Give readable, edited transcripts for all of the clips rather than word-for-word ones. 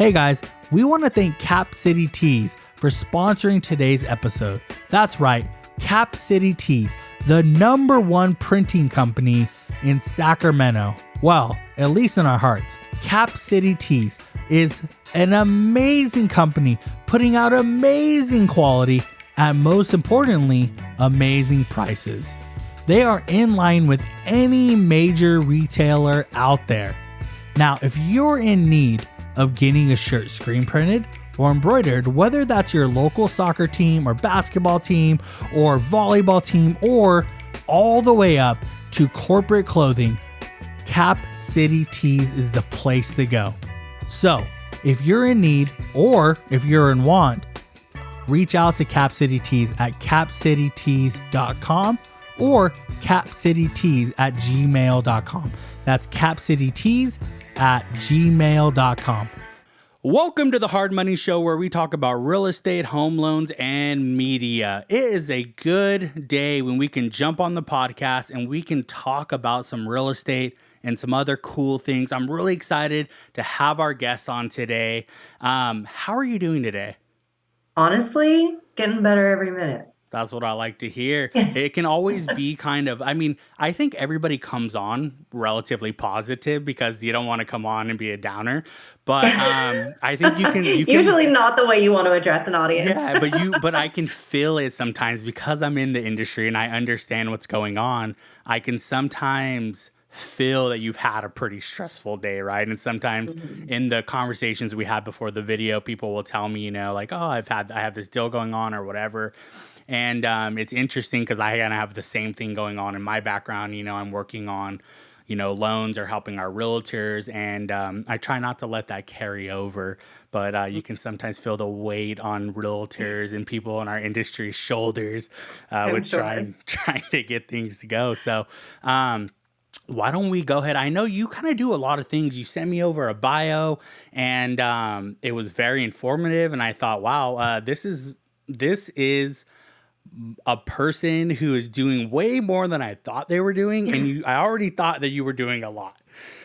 Hey guys, we want to thank Cap City Tees for sponsoring today's episode. That's right, Cap City Tees, the #1 printing company in Sacramento. Well, at least in our hearts. Cap City Tees is an amazing company putting out amazing quality at, most importantly, amazing prices. They are in line with any major retailer out there. Now, if you're in need of getting a shirt screen printed or embroidered, whether that's your local soccer team or basketball team or volleyball team or all the way up to corporate clothing, Cap City Tees is the place to go. So if you're in need or if you're in want, reach out to Cap City Tees at capcitytees.com or capcitytees@gmail.com. That's capcitytees@gmail.com. Welcome to the Hard Money Show, where we talk about real estate, home loans, and media. It is a good day when we can jump on the podcast and we can talk about some real estate and some other cool things. I'm really excited to have our guests on today. How are you doing today? Honestly, getting better every minute. That's what I like to hear. It can always be kind of, I think everybody comes on relatively positive because you don't want to come on and be a downer. But I think you can Usually not the way you want to address an audience. Yeah, but I can feel it sometimes because I'm in the industry and I understand what's going on. I can sometimes feel that you've had a pretty stressful day, right? And sometimes in the conversations we had before the video, people will tell me, like, oh, I have this deal going on or whatever. And it's interesting because I kind of have the same thing going on in my background. I'm working on, loans or helping our realtors. And I try not to let that carry over. But you can sometimes feel the weight on realtors and people in our industry's shoulders with trying to get things to go. So why don't we go ahead? I know you kind of do a lot of things. You sent me over a bio and it was very informative. And I thought, wow, this is a person who is doing way more than I thought they were doing. And I already thought that you were doing a lot.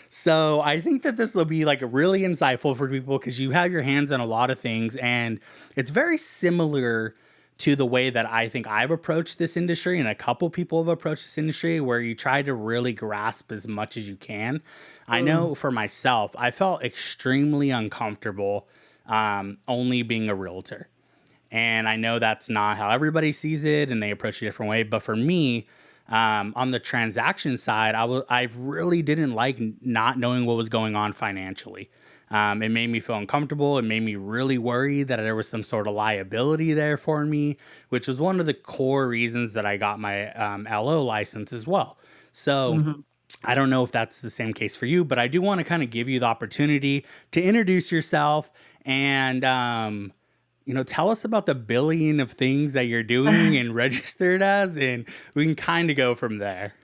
So I think that this will be like really insightful for people because you have your hands on a lot of things. And it's very similar to the way that I think I've approached this industry and a couple people have approached this industry, where you try to really grasp as much as you can. I know for myself, I felt extremely uncomfortable only being a realtor. And I know that's not how everybody sees it and they approach it a different way. But for me, on the transaction side, I really didn't like not knowing what was going on financially. It made me feel uncomfortable. It made me really worried that there was some sort of liability there for me, which was one of the core reasons that I got my LO license as well. So I don't know if that's the same case for you, but I do want to kind of give you the opportunity to introduce yourself and, tell us about the billion of things that you're doing and registered as, and we can kind of go from there.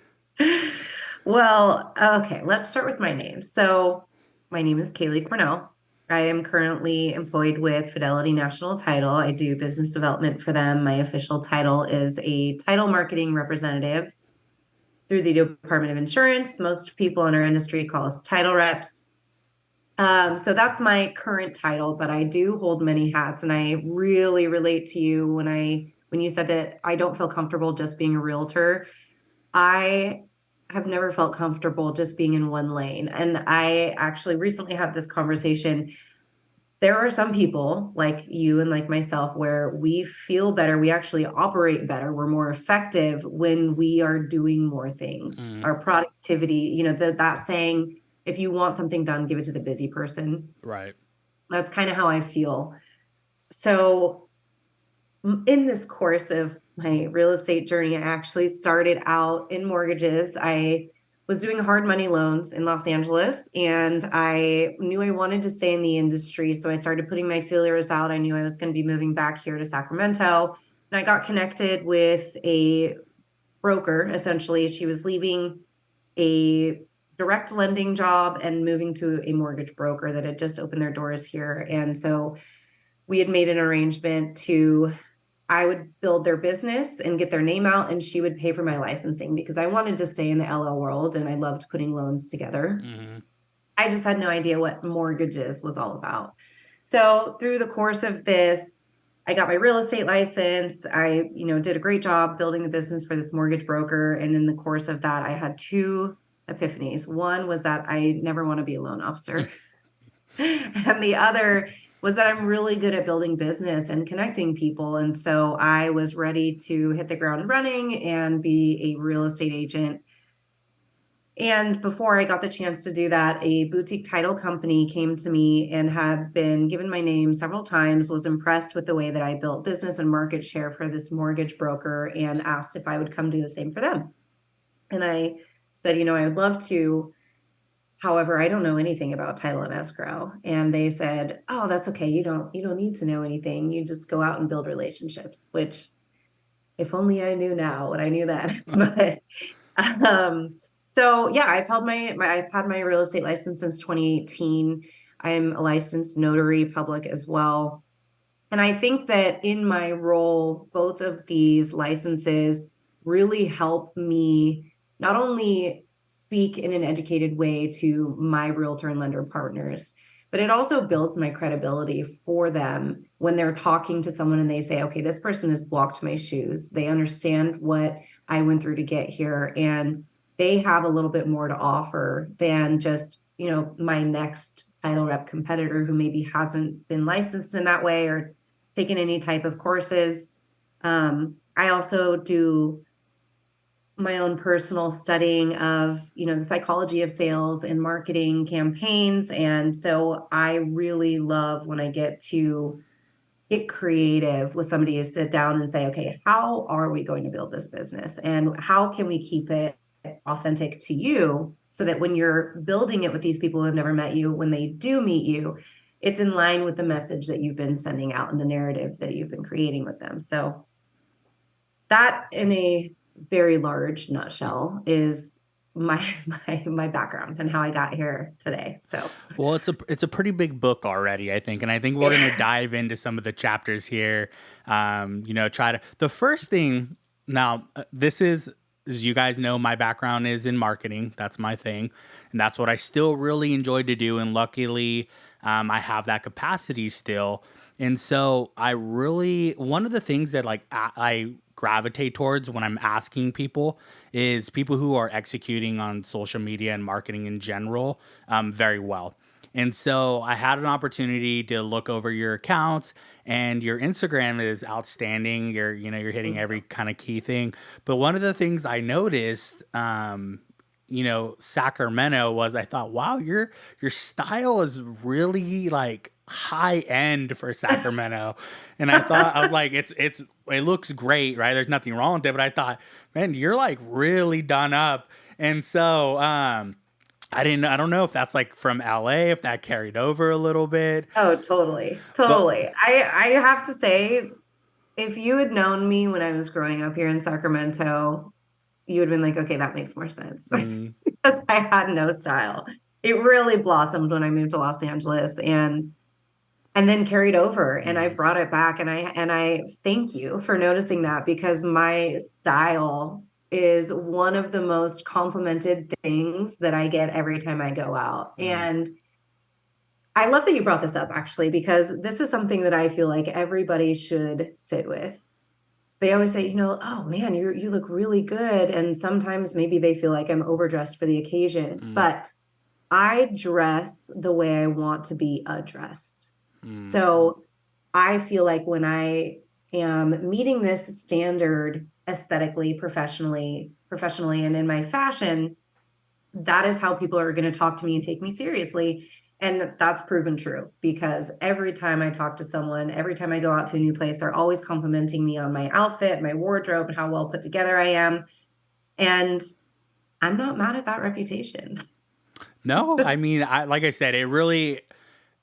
Well, okay, let's start with my name. So my name is Kaelee Cornell. I am currently employed with Fidelity National Title. I do business development for them. My official title is a title marketing representative through the Department of Insurance. Most people in our industry call us title reps. So that's my current title, but I do hold many hats, and I really relate to you when you said that I don't feel comfortable just being a realtor. I have never felt comfortable just being in one lane. And I actually recently had this conversation. There are some people like you and like myself where we feel better. We actually operate better. We're more effective when we are doing more things. Our productivity, that saying, if you want something done, give it to the busy person. Right. That's kind of how I feel. So in this course of my real estate journey, I actually started out in mortgages. I was doing hard money loans in Los Angeles, and I knew I wanted to stay in the industry. So I started putting my feelers out. I knew I was going to be moving back here to Sacramento, and I got connected with a broker. Essentially, she was leaving a direct lending job and moving to a mortgage broker that had just opened their doors here. And so we had made an arrangement I would build their business and get their name out, and she would pay for my licensing because I wanted to stay in the LL world and I loved putting loans together. I just had no idea what mortgages was all about. So through the course of this, I got my real estate license. I, did a great job building the business for this mortgage broker. And in the course of that, I had two epiphanies. One was that I never want to be a loan officer. And the other was that I'm really good at building business and connecting people. And so I was ready to hit the ground running and be a real estate agent. And before I got the chance to do that, a boutique title company came to me and had been given my name several times, was impressed with the way that I built business and market share for this mortgage broker, and asked if I would come do the same for them. And I said, I would love to. However, I don't know anything about title and escrow. And they said, "Oh, that's okay. You don't need to know anything. You just go out and build relationships," which if only I knew now what I knew then. But so yeah, I've had my real estate license since 2018. I'm a licensed notary public as well. And I think that in my role, both of these licenses really help me not only speak in an educated way to my realtor and lender partners, but it also builds my credibility for them when they're talking to someone and they say, okay, this person has walked my shoes. They understand what I went through to get here, and they have a little bit more to offer than just, my next title rep competitor who maybe hasn't been licensed in that way or taken any type of courses. I also do my own personal studying of, the psychology of sales and marketing campaigns. And so I really love when I get to get creative with somebody to sit down and say, okay, how are we going to build this business? And how can we keep it authentic to you so that when you're building it with these people who have never met you, when they do meet you, it's in line with the message that you've been sending out and the narrative that you've been creating with them. So that, in a very large nutshell, is my background and how I got here today. So Well, it's a pretty big book already, I think, and I think we're gonna dive into some of the chapters here. Try to the first thing. Now, this is, as you guys know, my background is in marketing. That's my thing, and that's what I still really enjoy to do. And luckily, I have that capacity still. And so, I really one of the things that like I gravitate towards when I'm asking people is people who are executing on social media and marketing in general very well. And so I had an opportunity to look over your accounts, and your Instagram is outstanding. You're hitting every kind of key thing. But one of the things I noticed, Sacramento, was I thought, wow, your style is really like high end for Sacramento. And I was like, it looks great, right? There's nothing wrong with it. But I thought, man, you're like really done up. And so I don't know if that's like from LA, if that carried over a little bit. Oh, totally. But Totally. I have to say, if you had known me when I was growing up here in Sacramento, you would have been like, okay, that makes more sense. mm, Because I had no style. It really blossomed when I moved to Los Angeles and then carried over, and I've mm, brought it back, and I thank you for noticing that, because my style is one of the most complimented things that I get every time I go out. mm, And I love that you brought this up, actually, because this is something that I feel like everybody should sit with. They always say, oh man, you look really good. And sometimes maybe they feel like I'm overdressed for the occasion, mm, but I dress the way I want to be addressed. mm, So I feel like when I am meeting this standard aesthetically, professionally, and in my fashion, that is how people are going to talk to me and take me seriously. And that's proven true, because every time I talk to someone, every time I go out to a new place, they're always complimenting me on my outfit, my wardrobe, and how well put together I am. And I'm not mad at that reputation. no, I mean, like I said, it really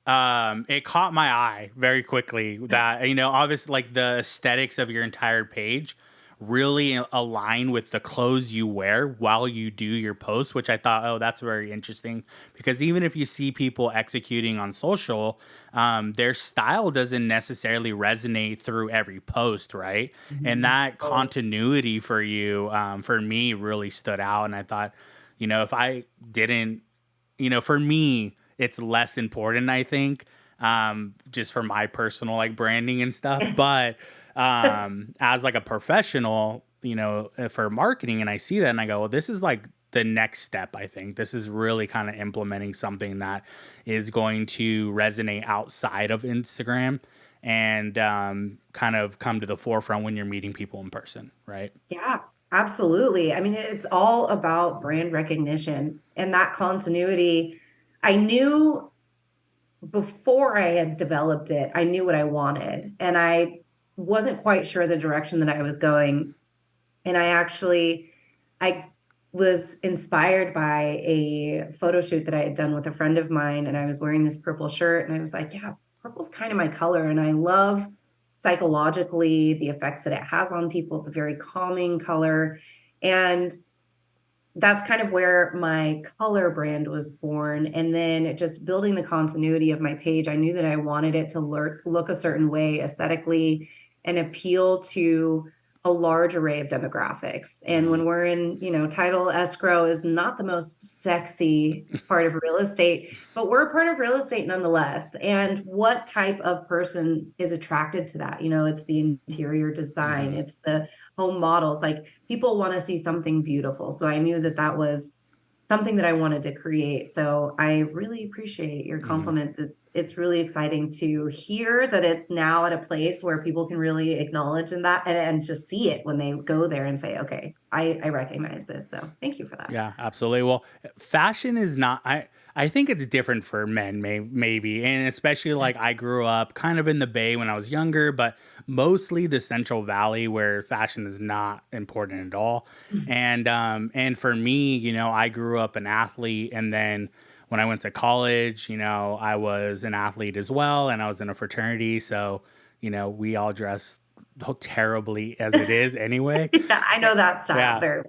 it caught my eye very quickly that, obviously, like the aesthetics of your entire page really align with the clothes you wear while you do your posts, which I thought, oh, that's very interesting, because even if you see people executing on social, their style doesn't necessarily resonate through every post, right? And Mhm. that Oh, continuity for you, for me, really stood out. And I thought, if I didn't, for me, it's less important, I think, just for my personal like branding and stuff. But as like a professional, for marketing, and I see that and I go, well, this is like the next step. I think this is really kind of implementing something that is going to resonate outside of Instagram and kind of come to the forefront when you're meeting people in person, right? Yeah, absolutely. I mean, it's all about brand recognition and that continuity. I knew before I had developed it, I knew what I wanted, and I wasn't quite sure the direction that I was going. And I was inspired by a photo shoot that I had done with a friend of mine, and I was wearing this purple shirt, and I was like, yeah, purple's kind of my color, and I love psychologically the effects that it has on people. It's a very calming color. And that's kind of where my color brand was born. And then just building the continuity of my page, I knew that I wanted it to look a certain way aesthetically and appeal to a large array of demographics. And Mm-hmm. when we're in, title escrow is not the most sexy part of real estate, but we're a part of real estate nonetheless. And what type of person is attracted to that? It's the interior design, Mm-hmm. it's the home models. Like, people want to see something beautiful. So I knew that that was something that I wanted to create. So I really appreciate your Mm-hmm. compliments. It's really exciting to hear that it's now at a place where people can really acknowledge in that and just see it when they go there and say, okay, I recognize this. So thank you for that. Yeah, absolutely. Well, fashion is not. I think it's different for men, maybe, and especially like I grew up kind of in the Bay when I was younger, but mostly the Central Valley where fashion is not important at all. And for me, I grew up an athlete, and then when I went to college, I was an athlete as well, and I was in a fraternity, so we all dress terribly as it is anyway. Yeah, I know that style Yeah, very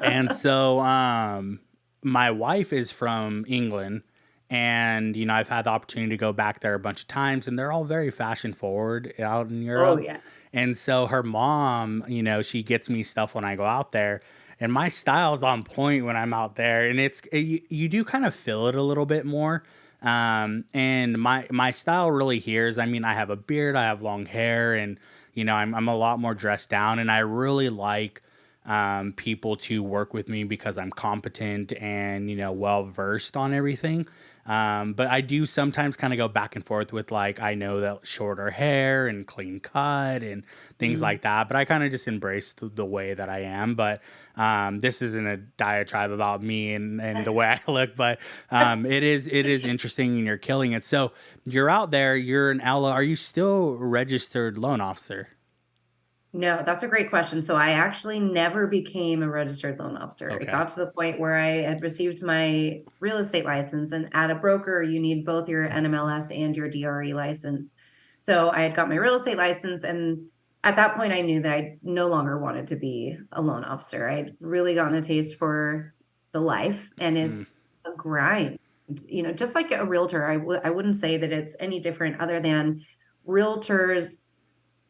and well. so, my wife is from England, and I've had the opportunity to go back there a bunch of times, and they're all very fashion forward out in Oh, Europe. yes. And so her mom, she gets me stuff when I go out there, and my style's on point when I'm out there, and you do kind of feel it a little bit more. And my style really here is, I mean, I have a beard, I have long hair, and I'm a lot more dressed down, and I really like people to work with me because I'm competent and well versed on everything. But I do sometimes kind of go back and forth with, like, I know that shorter hair and clean cut and things Mm. like that. But I kind of just embrace the way that I am. But this isn't a diatribe about me and the way I look. But it is interesting, and you're killing it. So you're out there. You're an Ella. Are you still a registered loan officer? No, that's a great question. So I actually never became a registered loan officer. It Okay. got to the point where I had received my real estate license, and at a broker, you need both your NMLS and your DRE license. So I had got my real estate license, and at that point, I knew that I no longer wanted to be a loan officer. I'd really gotten a taste for the life, and Mm, it's a grind. Just like a realtor, I wouldn't say that it's any different other than realtors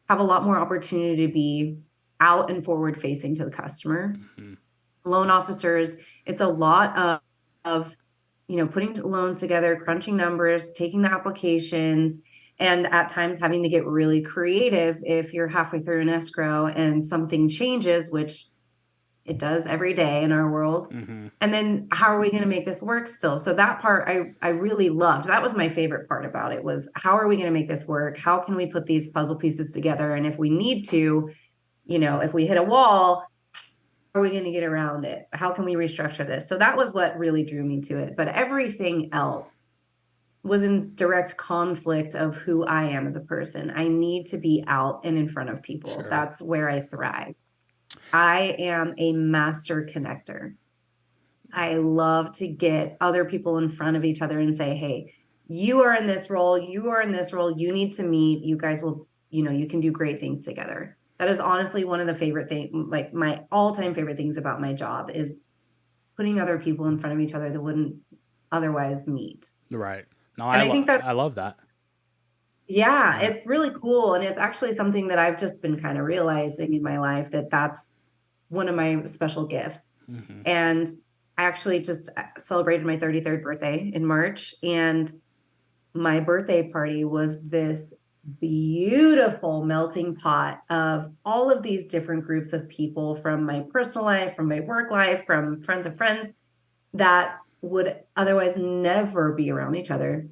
have a lot more opportunity to be out and forward facing to the customer. mhm, Loan officers, it's a lot of putting loans together, crunching numbers, taking the applications, and at times having to get really creative if you're halfway through an escrow and something changes, which it does every day in our world. mhm. And then how are we going to make this work still? So that part I really loved. That was my favorite part about it, was how are we going to make this work? How can we put these puzzle pieces together? And if we need to, if we hit a wall, how are we going to get around it? How can we restructure this? So that was what really drew me to it. But everything else was in direct conflict of who I am as a person. I need to be out and in front of people. Sure. That's where I thrive. I am a master connector. I love to get other people in front of each other and say, hey, you are in this role, you are in this role, you need to meet, you guys will, you can do great things together. That is honestly one of the favorite things, like my all-time favorite things about my job is putting other people in front of each other that wouldn't otherwise meet. Right. No, And I think I that's, love that. yeah, Yeah. it's really cool. And it's actually something that I've just been kind of realizing in my life, that that's one of my special gifts. Mhm. And I actually just celebrated my 33rd birthday in March. And my birthday party was this beautiful melting pot of all of these different groups of people from my personal life, from my work life, from friends of friends that would otherwise never be around each other.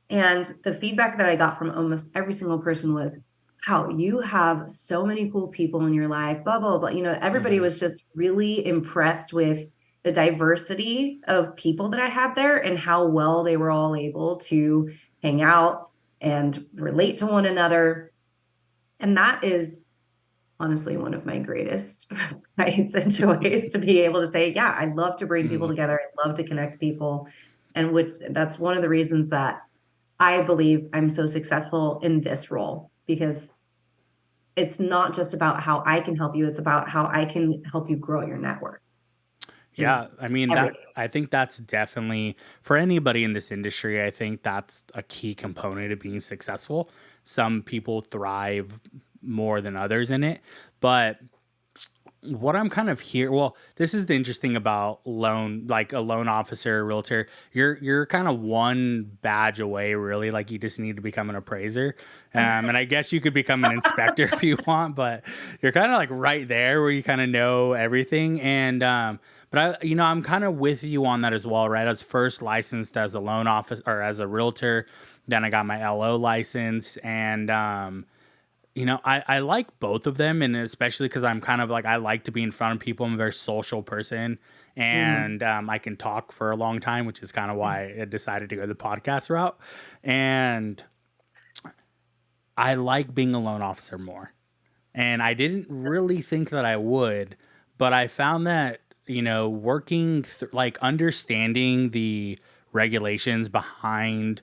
And the feedback that I got from almost every single person was, how you have so many cool people in your life, blah, blah, blah. Everybody Mhm. was just really impressed with the diversity of people that I had there and how well they were all able to hang out and relate to one another. And that is honestly one of my greatest rights and joys, to be able to say, yeah, I love to bring people Mhm. together. I love to connect people. And which that's one of the reasons that I believe I'm so successful in this role, because it's not just about how I can help you, it's about how I can help you grow your network, which Yeah, is I mean that everything. I think that's definitely for anybody in this industry, I think that's a key component of being successful. Some people thrive more than others in it, but what I'm kind of here, well, this is the interesting about loan, like a loan officer, realtor. You're kind of one badge away, really. Like you just need to become an appraiser, and I guess you could become an inspector if you want, but you're kind of like right there where you kind of know everything. And but I'm kind of with you on that as well, right? I was first licensed as a loan officer or as a realtor, then I got my LO license, and I like both of them, and especially because I'm kind of like I like to be in front of people. I'm a very social person, Mhm. and I can talk for a long time, which is kind of why I decided to go the podcast route. And I like being a loan officer more. And I didn't really think that I would, but I found that, like understanding the regulations behind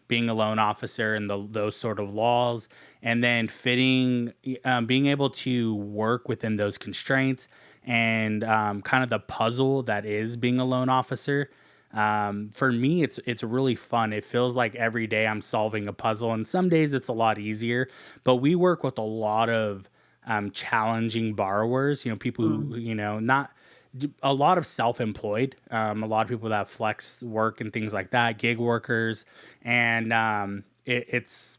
being a loan officer and those sort of laws, and then being able to work within those constraints and kind of the puzzle that is being a loan officer. For me, it's really fun. It feels like every day I'm solving a puzzle, and some days it's a lot easier. But we work with a lot of challenging borrowers. People who Mm. not a lot of self-employed, a lot of people that flex work and things like that, gig workers, and it's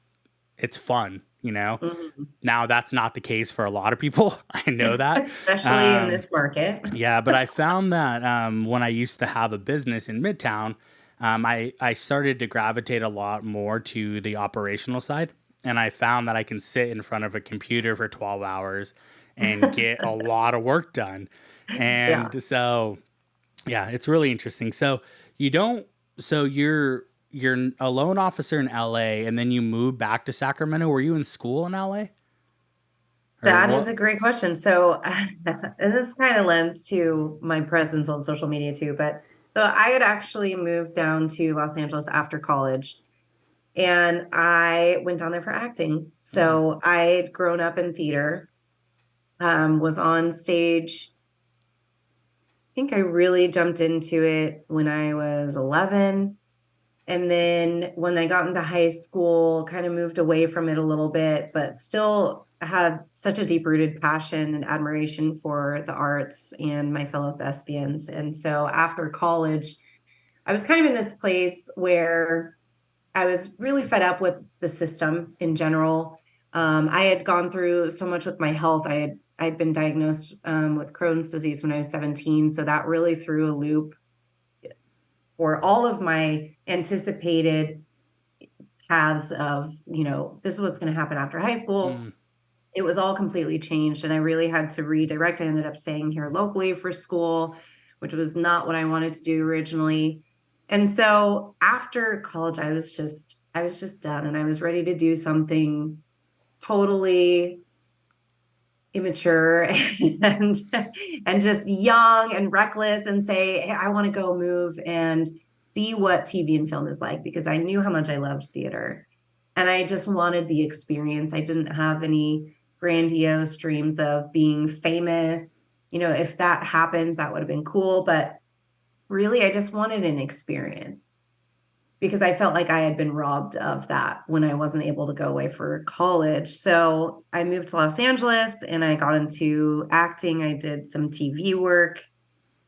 fun. Mhm. Now that's not the case for a lot of people. I know that. Especially in Um, this market. yeah, but I found that when I used to have a business in Midtown, I started to gravitate a lot more to the operational side. And I found that I can sit in front of a computer for 12 hours and get a lot of work done. Yeah. And so, yeah, it's really interesting. So you don't, so you're a loan officer in LA, and then you moved back to Sacramento. Were you in school in LA or That is what? a great question. So, and this kind of lends to my presence on social media too. But so I had actually moved down to Los Angeles after college, and I went down there for acting. Mhm. So I'd grown up in theater, was on stage. I think I really jumped into it when I was 11. And then when I got into high school, kind of moved away from it a little bit, but still had such a deep rooted passion and admiration for the arts and my fellow thespians. And so after college, I was kind of in this place where I was really fed up with the system in general. I had gone through so much with my health. I'd been diagnosed with Crohn's disease when I was 17, so that really threw a loop for all of my anticipated paths of, this is what's going to happen after high school. Mm. It was all completely changed, and I really had to redirect. I ended up staying here locally for school, which was not what I wanted to do originally. And so after college, I was just done, and I was ready to do something totally immature and and just young and reckless, and say, hey, I want to go move and see what TV and film is like, because I knew how much I loved theater and I just wanted the experience. I didn't have any grandiose dreams of being famous. If that happened, that would have been cool, but really I just wanted an experience, because I felt like I had been robbed of that when I wasn't able to go away for college. So I moved to Los Angeles and I got into acting. I did some TV work.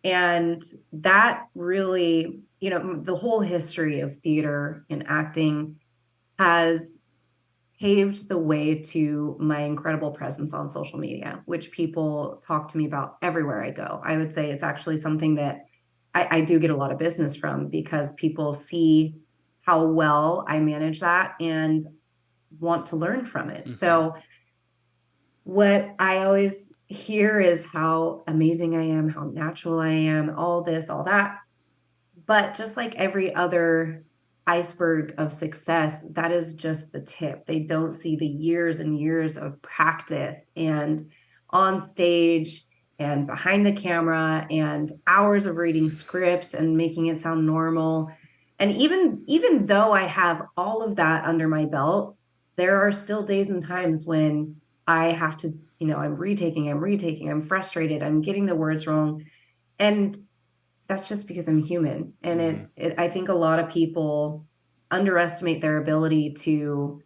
And that really the whole history of theater and acting has paved the way to my incredible presence on social media, which people talk to me about everywhere I go. I would say it's actually something that I do get a lot of business from, because people see how well I manage that and want to learn from it. Hmm. So what I always hear is how amazing I am, how natural I am, all this, all that. But just like every other iceberg of success, that is just the tip. They don't see the years and years of practice and on stage and behind the camera and hours of reading scripts and making it sound normal. And even though I have all of that under my belt, there are still days and times when I have to, I'm frustrated, I'm getting the words wrong. And that's just because I'm human. And Hmm. I think a lot of people underestimate their ability to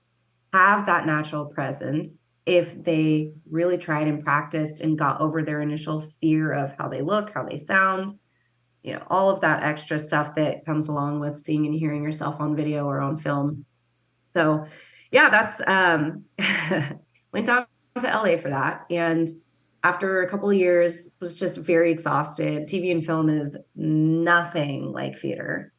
have that natural presence if they really tried and practiced and got over their initial fear of how they look, how they sound, all of that extra stuff that comes along with seeing and hearing yourself on video or on film. So, yeah, that's went down to LA for that. And after a couple of years, was just very exhausted. TV and film is nothing like theater,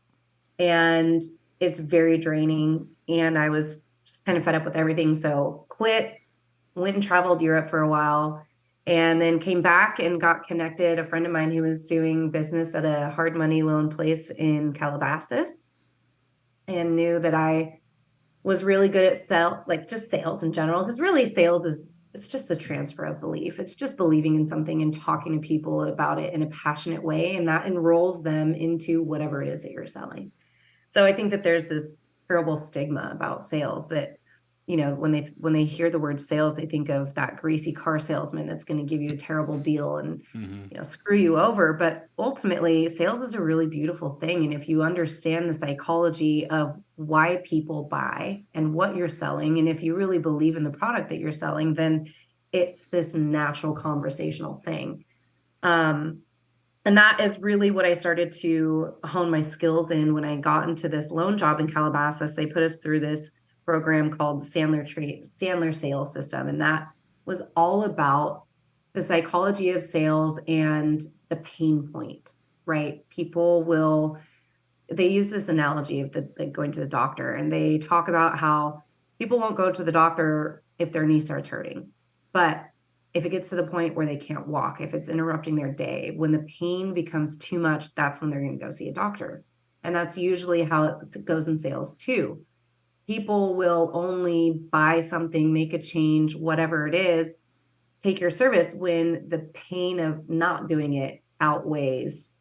and it's very draining. And I was just kind of fed up with everything. So quit, went and traveled Europe for a while, and then came back and got connected. A friend of mine who was doing business at a hard money loan place in Calabasas, and knew that I was really good at like just sales in general. Because really sales it's just the transfer of belief. It's just believing in something and talking to people about it in a passionate way, and that enrolls them into whatever it is that you're selling. So I think that there's this terrible stigma about sales that, when they hear the word sales, they think of that greasy car salesman that's going to give you a terrible deal and, Hmm. screw you over. But ultimately, sales is a really beautiful thing. And if you understand the psychology of why people buy and what you're selling, and if you really believe in the product that you're selling, then it's this natural conversational thing. Um, and that is really what I started to hone my skills in when I got into this loan job in Calabasas. They put us through this program called Sandler Sales System. And that was all about the psychology of sales and the pain point, right? They use this analogy of going to the doctor, and they talk about how people won't go to the doctor if their knee starts hurting. But if it gets to the point where they can't walk, if it's interrupting their day, when the pain becomes too much, that's when they're going to go see a doctor. And that's usually how it goes in sales too. People will only buy something, make a change, whatever it is, take your service when the pain of not doing it outweighs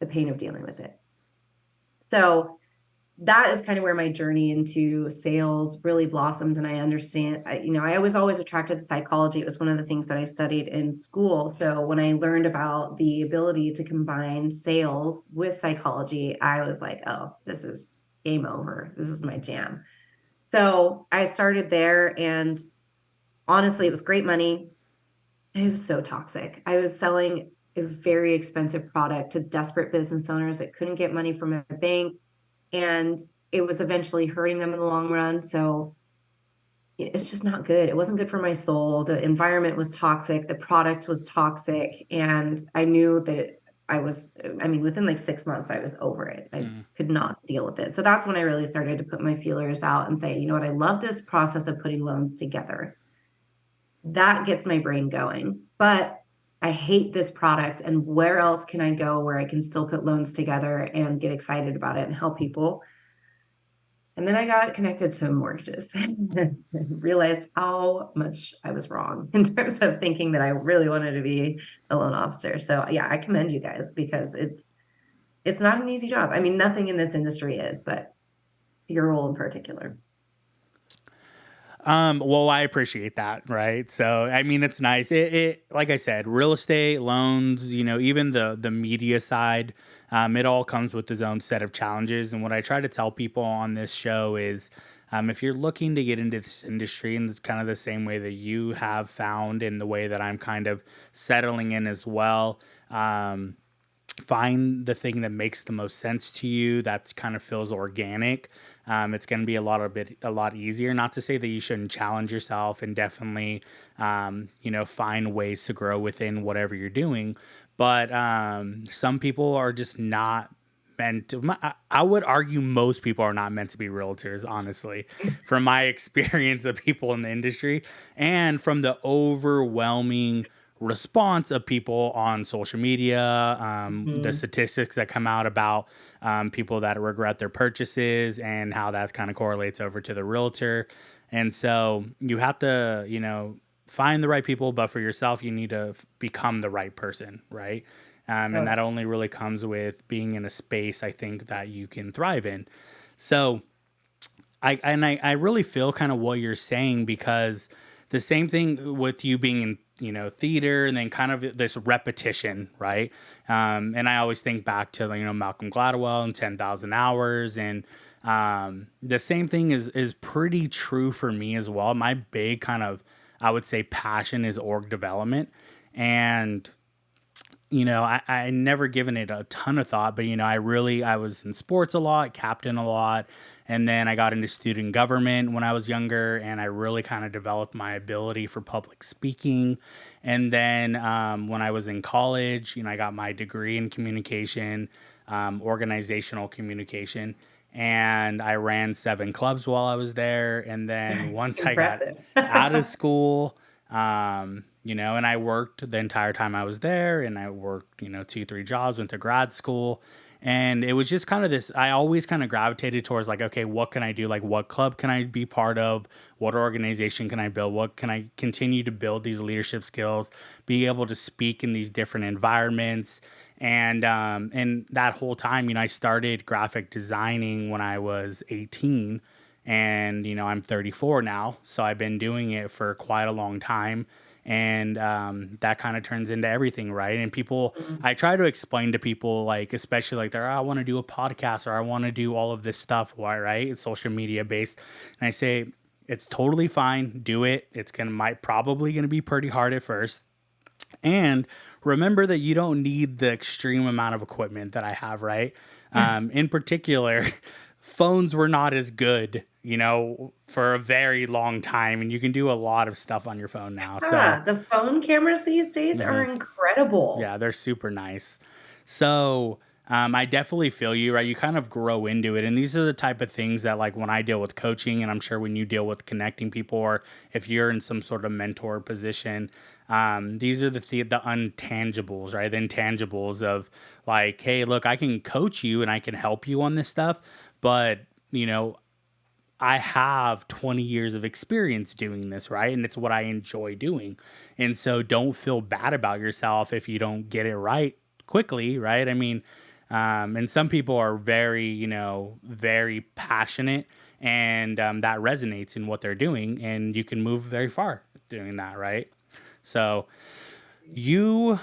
the pain of dealing with it. So that is kind of where my journey into sales really blossomed. And I understand, I was always attracted to psychology. It was one of the things that I studied in school. So when I learned about the ability to combine sales with psychology, I was like, oh, this is game over. This is my jam. So I started there, and honestly, it was great money. It was so toxic. I was selling a very expensive product to desperate business owners that couldn't get money from a bank, and it was eventually hurting them in the long run. So it's just not good. It wasn't good for my soul. The environment was toxic. The product was toxic. And I knew that within like 6 months, I was over it. I Hmm. could not deal with it. So that's when I really started to put my feelers out and say, you know what, I love this process of putting loans together. That gets my brain going. But I hate this product. And where else can I go where I can still put loans together and get excited about it and help people? And then I got connected to mortgages and realized how much I was wrong in terms of thinking that I really wanted to be a loan officer. So yeah, I commend you guys, because it's not an easy job. I mean, nothing in this industry is, but your role in particular. Well, I appreciate that, right? So, I mean, it's nice. Like I said, real estate, loans, even the media side, it all comes with its own set of challenges. And what I try to tell people on this show is, if you're looking to get into this industry in kind of the same way that you have found, in the way that I'm kind of settling in as well, find the thing that makes the most sense to you, that kind of feels organic. It's going to be a lot easier. Not to say that you shouldn't challenge yourself, and definitely, find ways to grow within whatever you're doing. But some people are just not meant to. I would argue most people are not meant to be realtors, honestly, from my experience of people in the industry and from the overwhelming response of people on social media, the Mhm. statistics that come out about people that regret their purchases and how that kind of correlates over to the realtor. And so you have to, find the right people, but for yourself, you need to become the right person, right? And Okay. that only really comes with being in a space, I think, that you can thrive in. So I really feel kind of what you're saying, because the same thing with you being in theater, and then kind of this repetition, right? And I always think back to Malcolm Gladwell and 10,000 hours, and the same thing is pretty true for me as well. My big kind of, I would say, passion is org development. And I never given it a ton of thought, but I was in sports a lot, captain a lot, and then I got into student government when I was younger, and I really kind of developed my ability for public speaking. And then when I was in college, I got my degree in communication, organizational communication, and I ran 7 clubs while I was there. And then once I got Impressive. out of school, and I worked the entire time I was there, and I worked, 2, 3 jobs, went to grad school. And it was just kind of this, I always kind of gravitated towards like, okay, what can I do? Like, what club can I be part of? What organization can I build? What can I continue to build these leadership skills, be able to speak in these different environments? And that whole time, I started graphic designing when I was 18, and, I'm 34 now. So I've been doing it for quite a long time. And that kind of turns into everything, right? And people, Mm. I try to explain to people, like, especially like I want to do a podcast, or I want to do all of this stuff, why, right? It's social media based. And I say, it's totally fine. Do it. It's probably gonna be pretty hard at first. And remember that you don't need the extreme amount of equipment that I have, right? In particular, phones were not as good, for a very long time, and you can do a lot of stuff on your phone now. So, Ah, the phone cameras these days are mhm. incredible. Yeah, they're super nice. So, I definitely feel you, right? You kind of grow into it. And these are the type of things that, like, when I deal with coaching, and I'm sure when you deal with connecting people, or if you're in some sort of mentor position, these are the untangibles, right? The intangibles of, like, hey, look, I can coach you and I can help you on this stuff, but, you know, I have 20 years of experience doing this, right? And it's what I enjoy doing. And so don't feel bad about yourself if you don't get it right quickly, right? I mean, and some people are very, very passionate, and that resonates in what they're doing, and you can move very far doing that, right? So you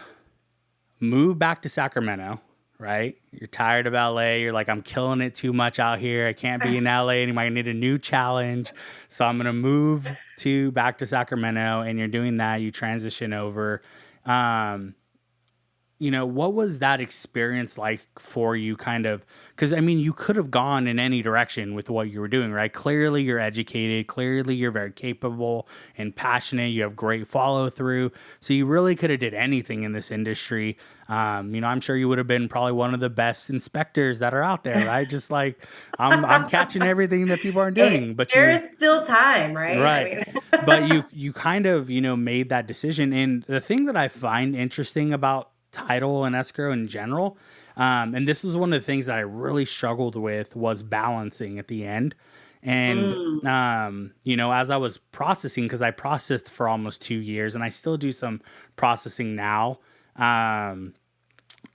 move back to Sacramento, right? You're tired of LA. You're like, I'm killing it too much out here. I can't be in LA anymore. I need a new challenge. So I'm gonna move to back to Sacramento, and you're doing that. You transition over. Um, what was that experience like for you, kind of? Because, I mean, you could have gone in any direction with what you were doing, right? Clearly you're educated, clearly you're very capable and passionate, you have great follow through, so you really could have did anything in this industry. I'm sure you would have been probably one of the best inspectors that are out there, right? Just like, I'm catching everything that people aren't doing, but There you, is still time, right? I right. mean, But you kind of, made that decision. And the thing that I find interesting about title and escrow in general, and this was one of the things that I really struggled with, was balancing at the end. And mm, as I was processing, because I processed for almost 2 years, and I still do some processing now. Um,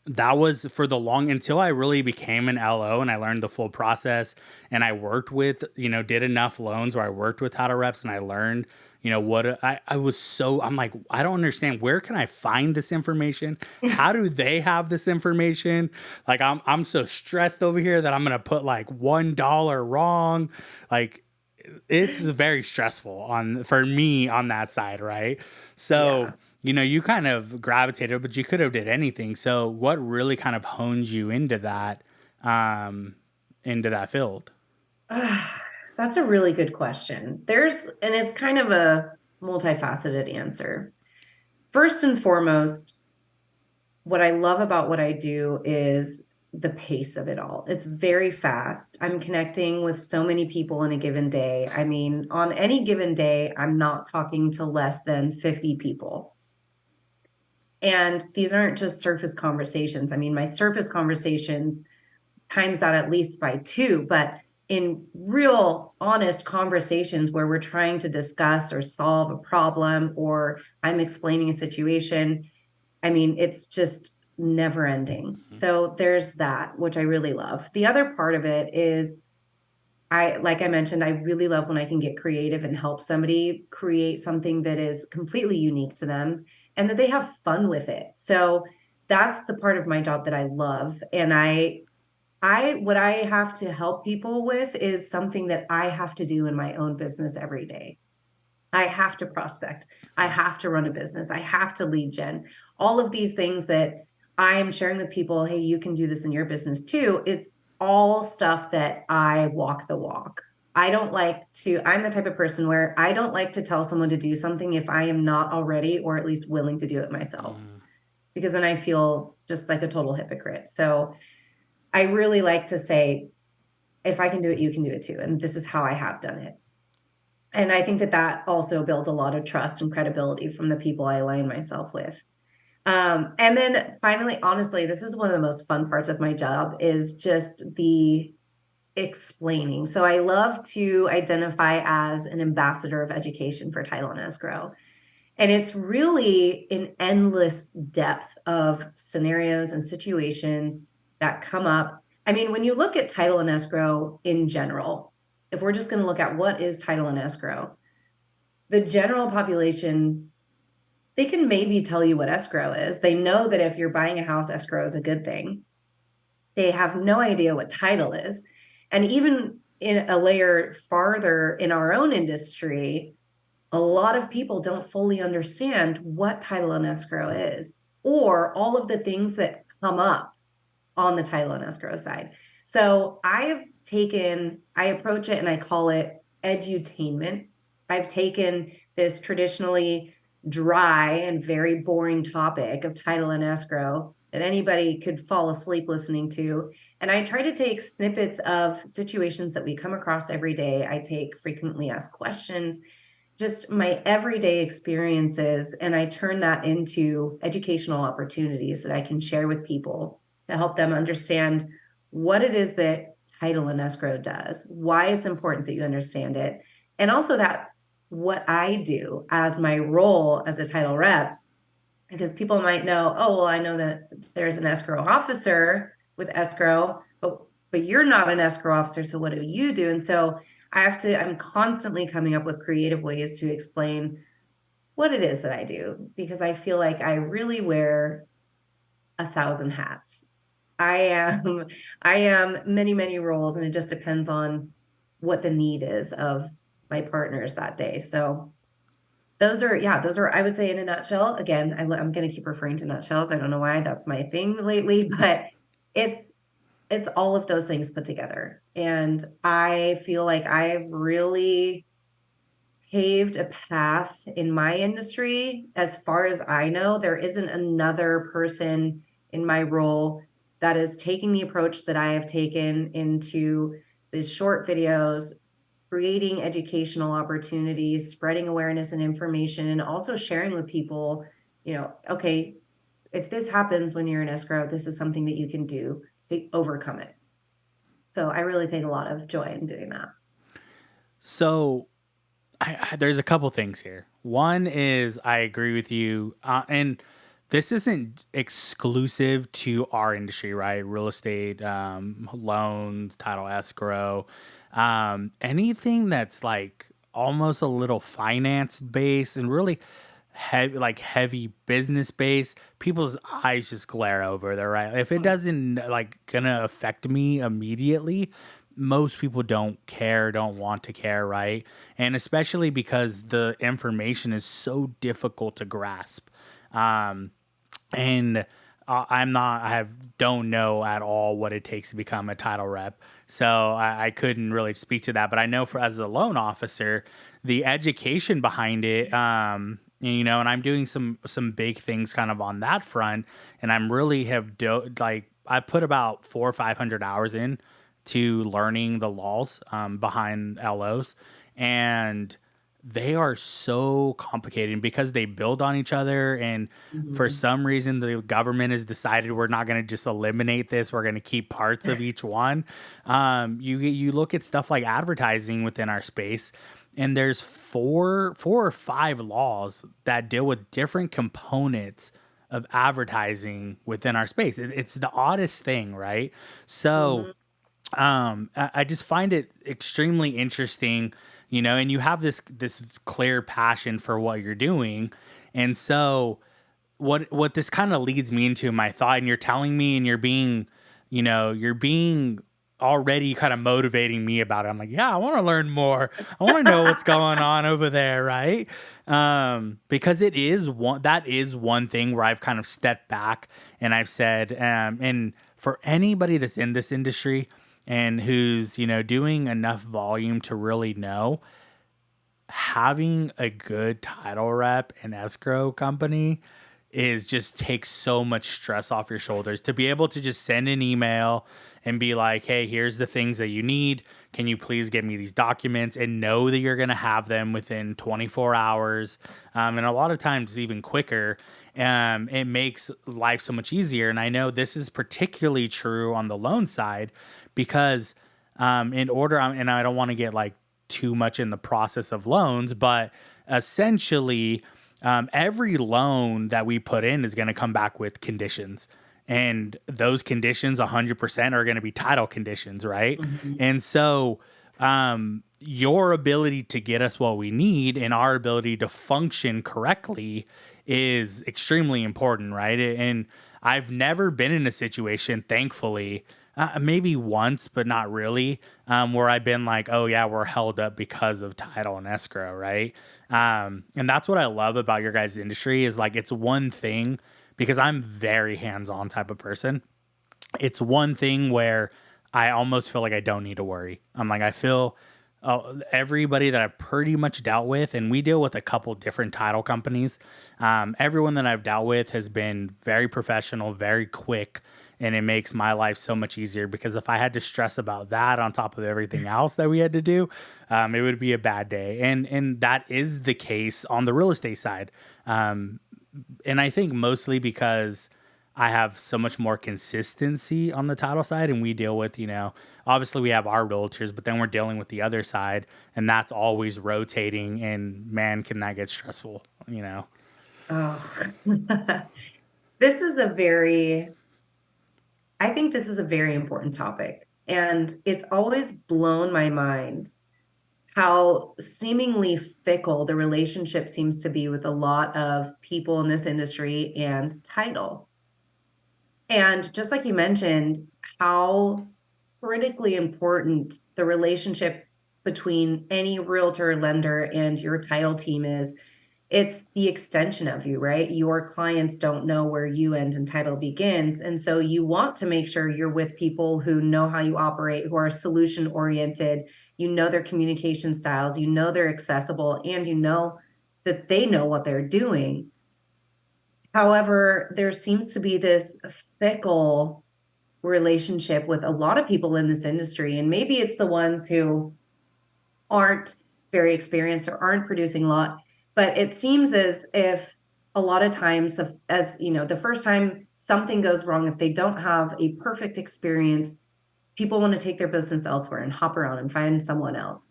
that was for the long, until I really became an LO and I learned the full process, and I worked with, did enough loans where I worked with title reps, and I learned, what I was so, I'm like, I don't understand. Where can I find this information? How do they have this information? Like, I'm so stressed over here that I'm going to put like $1 wrong. Like, it's very stressful for me on that side. Right. So, yeah. You kind of gravitated, but you could have did anything. So what really kind of honed you um, into that field? That's a really good question. And it's kind of a multifaceted answer. First and foremost, what I love about what I do is the pace of it all. It's very fast. I'm connecting with so many people in a given day. I mean, on any given day, I'm not talking to less than 50 people. And these aren't just surface conversations. I mean, my surface conversations times that at least by two, but in real honest conversations where we're trying to discuss or solve a problem or I'm explaining a situation, I mean, it's just never ending. So there's that, which I really love. The other part of it is like I mentioned, I really love when I can get creative and help somebody create something that is completely unique to them and that they have fun with it. So that's the part of my job that I love. And what I have to help people with is something that I have to do in my own business every day. I have to prospect. I have to run a business. I have to lead gen. All of these things that I am sharing with people, hey, you can do this in your business too. It's all stuff that I walk the walk. I'm the type of person where I don't like to tell someone to do something if I am not already or at least willing to do it myself, Mm. because then I feel just like a total hypocrite. So I really like to say, if I can do it, you can do it too. And this is how I have done it. And I think that that also builds a lot of trust and credibility from the people I align myself with. And then finally, honestly, this is one of the most fun parts of my job is just the explaining. So I love to identify as an ambassador of education for title and escrow. And it's really an endless depth of scenarios and situations that come up. I mean, when you look at title and escrow in general, if we're just going to look at what is title and escrow, the general population, they can maybe tell you what escrow is. They know that if you're buying a house, escrow is a good thing. They have no idea what title is. And even in a layer farther in our own industry, a lot of people don't fully understand what title and escrow is or all of the things that come up on the title and escrow side. So I approach it and I call it edutainment. I've taken this traditionally dry and very boring topic of title and escrow that anybody could fall asleep listening to. And I try to take snippets of situations that we come across every day. I take frequently asked questions, just my everyday experiences, and I turn that into educational opportunities that I can share with people to help them understand what it is that title and escrow does, why it's important that you understand it, and also that what I do as my role as a title rep, because people might know, oh, well, I know that there's an escrow officer with escrow, but you're not an escrow officer, so what do you do? And so I'm constantly coming up with creative ways to explain what it is that I do, because I feel like I really wear a thousand hats. I am, I am many, many roles, and it just depends on what the need is of my partners that day. So those are, I would say in a nutshell. Again, I'm going to keep referring to nutshells. I don't know why that's my thing lately, but it's, it's all of those things put together. And I feel like I've really paved a path in my industry. As far as I know, there isn't another person in my role that is taking the approach that I have taken into these short videos, creating educational opportunities, spreading awareness and information, and also sharing with people, okay, if this happens when you're in escrow, this is something that you can do to overcome it. So I really take a lot of joy in doing that. So there's a couple things here. One is I agree with you, and this isn't exclusive to our industry, right? Real estate, loans, title escrow, anything that's like almost a little finance based and really heavy business based. People's eyes just glare over there, right? If it doesn't like gonna affect me immediately, most people don't care, don't want to care, right? And especially because the information is so difficult to grasp. And don't know at all what it takes to become a title rep. So I couldn't really speak to that, but I know for as a loan officer, the education behind it, and I'm doing some big things kind of on that front, and I'm really like I put about 400 or 500 hours in to learning the laws behind LOs, and they are so complicated because they build on each other. And for Mhm. some reason, the government has decided we're not going to just eliminate this. We're going to keep parts of each one. You look at stuff like advertising within our space, and there's four or five laws that deal with different components of advertising within our space. It's the oddest thing, right? So Mhm. I just find it extremely interesting, and you have this clear passion for what you're doing. And so what this kind of leads me into my thought, and you're telling me, and you're being already kind of motivating me about it. I'm like, yeah, I want to learn more. I want to know what's going on over there, right? Because that is one thing where I've kind of stepped back and I've said, and for anybody that's in this industry and who's doing enough volume to really know, having a good title rep and escrow company is just takes so much stress off your shoulders to be able to just send an email and be like, hey, here's the things that you need. Can you please get me these documents, and know that you're going to have them within 24 hours. And a lot of times even quicker. It makes life so much easier. And I know this is particularly true on the loan side because and I don't want to get like too much in the process of loans, but essentially, every loan that we put in is going to come back with conditions. And those conditions 100% are going to be title conditions, right? Mhm. And so, your ability to get us what we need and our ability to function correctly is extremely important, right? And I've never been in a situation, thankfully, maybe once, but not really, where I've been like, oh, yeah, we're held up because of title and escrow, right? And that's what I love about your guys' industry is like it's one thing because I'm very hands-on type of person. It's one thing where I almost feel like I don't need to worry. I feel everybody that I've pretty much dealt with, and we deal with a couple different title companies. Everyone that I've dealt with has been very professional, very quick, and it makes my life so much easier because if I had to stress about that on top of everything else that we had to do, it would be a bad day. And that is the case on the real estate side. And I think mostly because I have so much more consistency on the title side, and we deal with, obviously we have our realtors, but then we're dealing with the other side, and that's always rotating. And man, can that get stressful? Oh, this is a very, I think this is a very important topic. And it's always blown my mind how seemingly fickle the relationship seems to be with a lot of people in this industry and title. And just like you mentioned, how critically important the relationship between any realtor, lender, and your title team is. It's the extension of you, right? Your clients don't know where you end and title begins. And so you want to make sure you're with people who know how you operate, who are solution oriented, you know their communication styles, you know they're accessible, and you know that they know what they're doing. However, there seems to be this fickle relationship with a lot of people in this industry. And maybe it's the ones who aren't very experienced or aren't producing a lot, but it seems as if a lot of times, as you know, the first time something goes wrong, if they don't have a perfect experience, people want to take their business elsewhere and hop around and find someone else.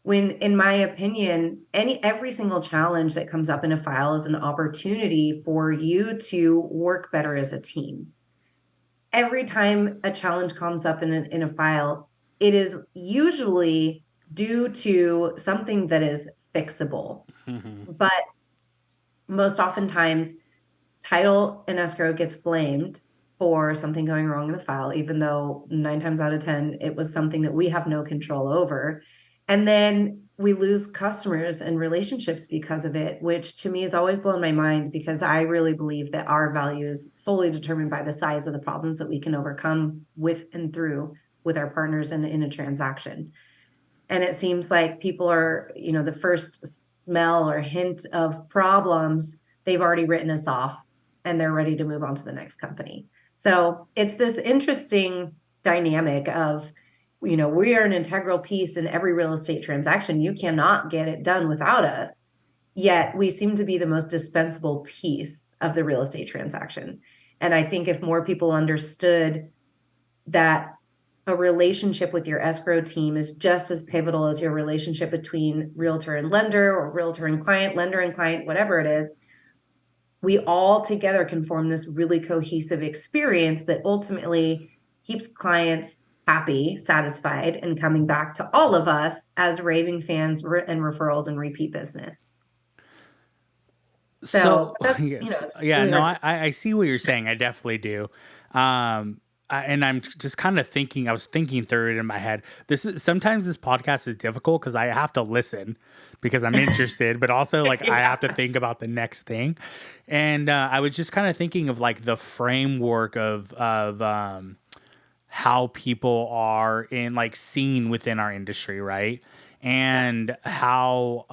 When, in my opinion, every single challenge that comes up in a file is an opportunity for you to work better as a team. Every time a challenge comes up in a file, it is usually due to something that is fixable. Hmm. But most oftentimes, title and escrow gets blamed for something going wrong in the file, even though 9 times out of 10, it was something that we have no control over. And then we lose customers and relationships because of it, which to me has always blown my mind because I really believe that our value is solely determined by the size of the problems that we can overcome with and through with our partners in a transaction. And it seems like people are, the first smell or hint of problems, they've already written us off and they're ready to move on to the next company. So it's this interesting dynamic of, we are an integral piece in every real estate transaction. You cannot get it done without us. Yet we seem to be the most dispensable piece of the real estate transaction. And I think if more people understood that a relationship with your escrow team is just as pivotal as your relationship between realtor and lender or realtor and client, lender and client, whatever it is, we all together can form this really cohesive experience that ultimately keeps clients happy, satisfied, and coming back to all of us as raving fans and referrals and repeat business. So So that's, yes, it's yeah, really no, hard to I see what you're saying. I definitely do. And I'm just kind of thinking. I was thinking through it in my head. Sometimes this podcast is difficult because I have to listen because I'm interested, but also like I yeah. have to think about the next thing. And I was just kind of thinking of like the framework of how people are in like seen within our industry, right? And how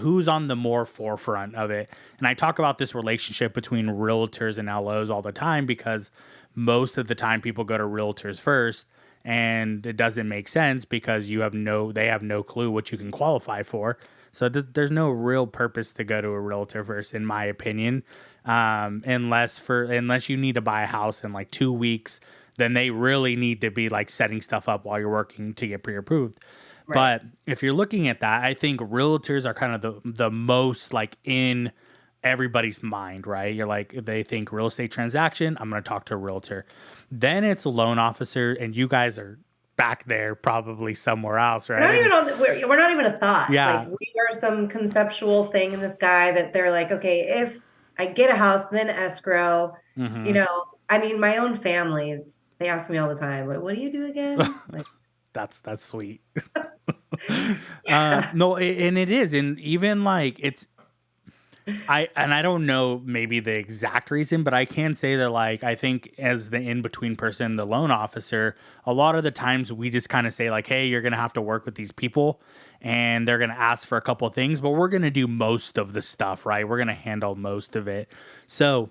who's on the more forefront of it. And I talk about this relationship between realtors and LOs all the time because most of the time people go to realtors first, and it doesn't make sense because they have no clue what you can qualify for. So there's no real purpose to go to a realtor first, in my opinion, unless you need to buy a house in like 2 weeks, then they really need to be like setting stuff up while you're working to get pre-approved. Right. But if you're looking at that, I think realtors are kind of the most like in everybody's mind, right? You're like, they think real estate transaction, I'm going to talk to a realtor. Then it's a loan officer, and you guys are back there probably somewhere else, We're right? not even And on we're not even a thought. Like yeah, we are some conceptual thing in the sky that they're like, okay, if I get a house, then escrow, you hmm know, I mean, my own family, they ask me all the time, what do you do again? Like, that's sweet. yeah. No, and it is, and even like I don't know maybe the exact reason, but I can say that like I think as the in between person, the loan officer, a lot of the times we just kind of say like, hey, you're gonna have to work with these people, and they're gonna ask for a couple of things, but we're gonna do most of the stuff, right? We're gonna handle most of it. So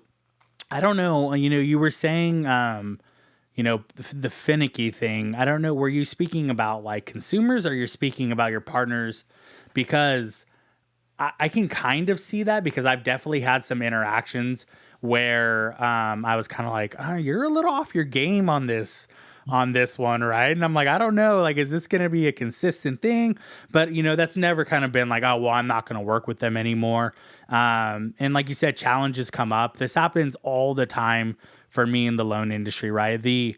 I don't know. You were saying, the finicky thing. I don't know. Were you speaking about like consumers, or you're speaking about your partners? Because I can kind of see that because I've definitely had some interactions where I was kind of like, you're a little off your game on this one, right? And I'm like, I don't know, like, is this going to be a consistent thing? But that's never kind of been like, oh, well, I'm not going to work with them anymore. And like you said, challenges come up. This happens all the time for me in the loan industry, right? The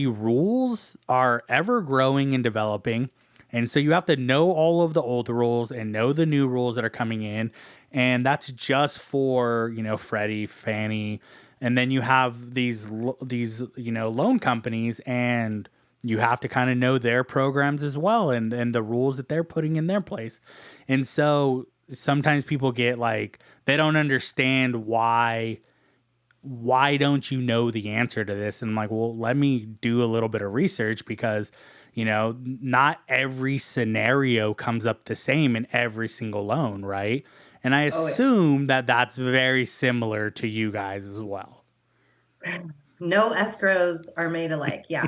rules are ever growing and developing. And so you have to know all of the old rules and know the new rules that are coming in. And that's just for, Freddie, Fannie. And then you have these loan companies, and you have to kind of know their programs as well, and the rules that they're putting in their place. And so sometimes people get like, they don't understand why don't you know the answer to this? And I'm like, well, let me do a little bit of research because, not every scenario comes up the same in every single loan, right? And I Oh, assume that that's very similar to you guys as well. yeah. No escrows are made alike. Yeah.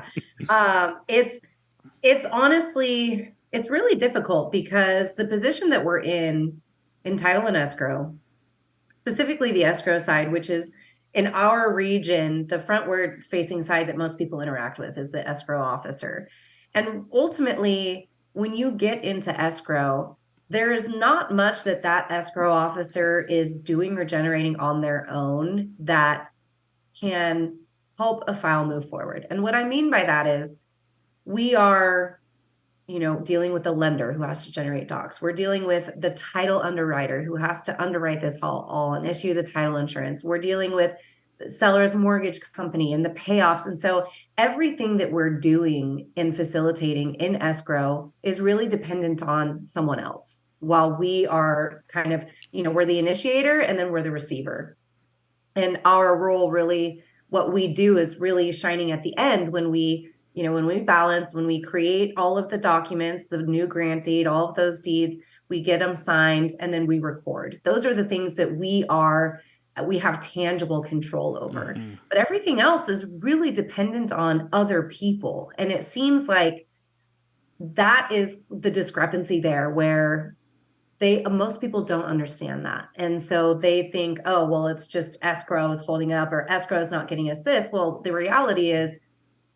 It's honestly, it's really difficult because the position that we're in title and escrow, specifically the escrow side, which is in our region, the frontward facing side that most people interact with is the escrow officer. And ultimately, when you get into escrow, there is not much that that escrow officer is doing or generating on their own that can help a file move forward. And what I mean by that is we are dealing with the lender who has to generate docs. We're dealing with the title underwriter who has to underwrite this all and issue the title insurance. We're dealing with seller's mortgage company and the payoffs. And so everything that we're doing in facilitating in escrow is really dependent on someone else, while we are kind of, we're the initiator and then we're the receiver. And our role really, what we do is really shining at the end when we, when we balance, when we create all of the documents, the new grant deed, all of those deeds, we get them signed, and then we record. Those are the things that we have tangible control over. Mm-hmm. But everything else is really dependent on other people. And it seems like that is the discrepancy there, where most people don't understand that. And so they think, oh, well, it's just escrow is holding up, or escrow is not getting us this. Well, the reality is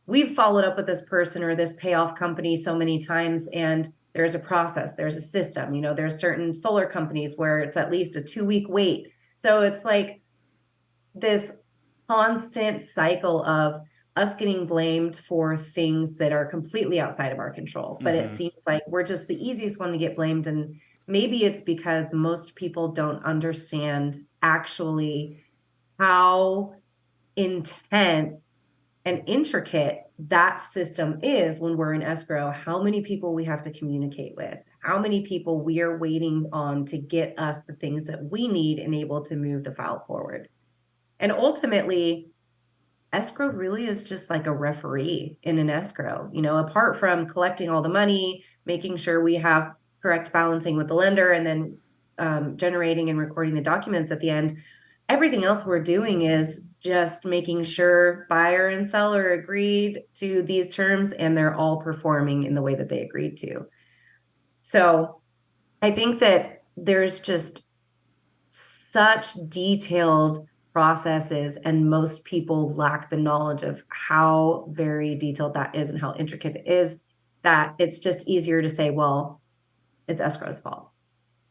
we've followed up with this person or this payoff company so many times, and there's a process, there's a system. There's certain solar companies where it's at least a 2-week wait. So it's like this constant cycle of us getting blamed for things that are completely outside of our control. But it seems like we're just the easiest one to get blamed. And maybe it's because most people don't understand actually how intense and intricate that system is when we're in escrow, how many people we have to communicate with, how many people we are waiting on to get us the things that we need and able to move the file forward. And ultimately, escrow really is just like a referee in an escrow, apart from collecting all the money, making sure we have correct balancing with the lender, and then generating and recording the documents at the end. Everything else we're doing is just making sure buyer and seller agreed to these terms and they're all performing in the way that they agreed to. So I think that there's just such detailed processes, and most people lack the knowledge of how very detailed that is and how intricate it is, that it's just easier to say, well, it's escrow's fault,